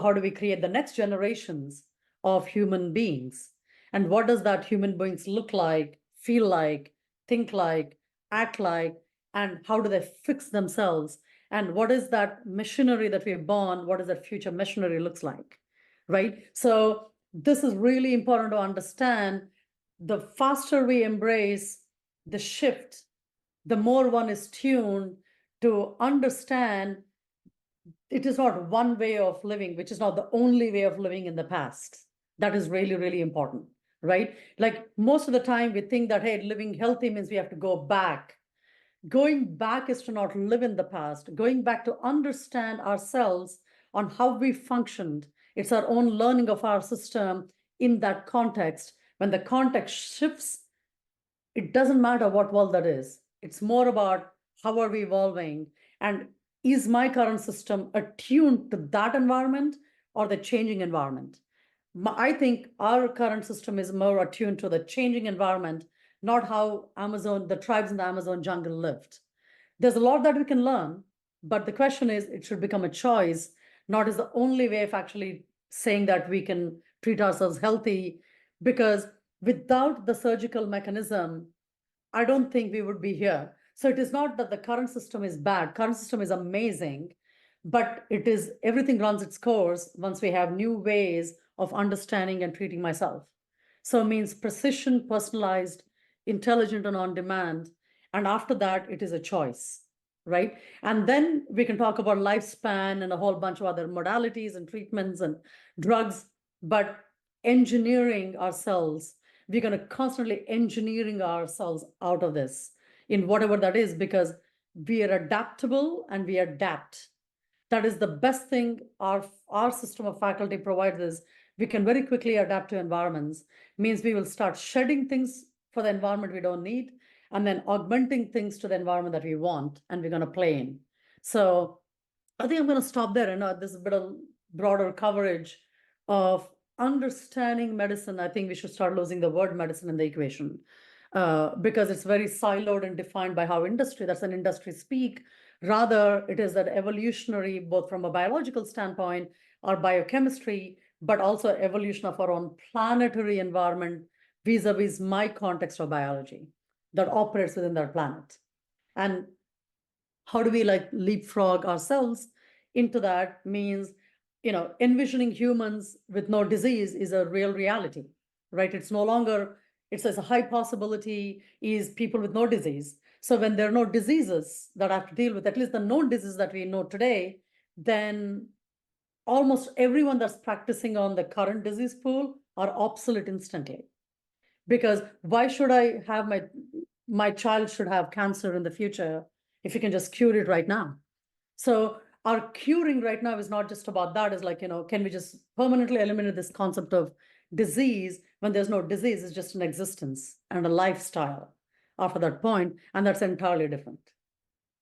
how do we create the next generations of human beings? And what does that human beings look like, feel like, think like, act like, and how do they fix themselves? And what is that machinery that we're born? What does that future machinery looks like, right? So this is really important to understand. The faster we embrace the shift, the more one is tuned to understand it is not one way of living, which is not the only way of living in the past. That is really, really important, right? Like most of the time we think that, hey, living healthy means we have to go back. Going back is to not live in the past. Going back to understand ourselves on how we functioned. It's our own learning of our system in that context. When the context shifts, it doesn't matter what world that is. It's more about how are we evolving, and is my current system attuned to that environment or the changing environment? I think our current system is more attuned to the changing environment, not how the tribes in the Amazon jungle lived. There's a lot that we can learn, but the question is, it should become a choice, not as the only way of actually saying that we can treat ourselves healthy, because without the surgical mechanism, I don't think we would be here. So it is not that the current system is bad. Current system is amazing, but it is everything runs its course once we have new ways of understanding and treating myself. So it means precision, personalized, intelligent, and on demand. And after that, it is a choice, right? And then we can talk about lifespan and a whole bunch of other modalities and treatments and drugs, but engineering ourselves, we're going to constantly engineering ourselves out of this in whatever that is, because we are adaptable and we adapt. That is the best thing our system of faculty provides is we can very quickly adapt to environments. Means we will start shedding things for the environment we don't need, and then augmenting things to the environment that we want, and we're going to play in. So I think I'm going to stop there. And this is a bit of broader coverage of understanding medicine. I think we should start losing the word medicine in the equation, because it's very siloed and defined by how that's an industry speak. Rather, it is that evolutionary, both from a biological standpoint or biochemistry, but also evolution of our own planetary environment vis-a-vis my context of biology that operates within that planet. And how do we like leapfrog ourselves into that? Means, envisioning humans with no disease is a real reality, right? It's no longer, it says a high possibility is people with no disease. So when there are no diseases that I have to deal with, at least the known diseases that we know today, then almost everyone that's practicing on the current disease pool are obsolete instantly. Because why should I have my child should have cancer in the future if you can just cure it right now? So our curing right now is not just about that. It's like, can we just permanently eliminate this concept of disease when there's no disease? It's just an existence and a lifestyle after that point, and that's entirely different.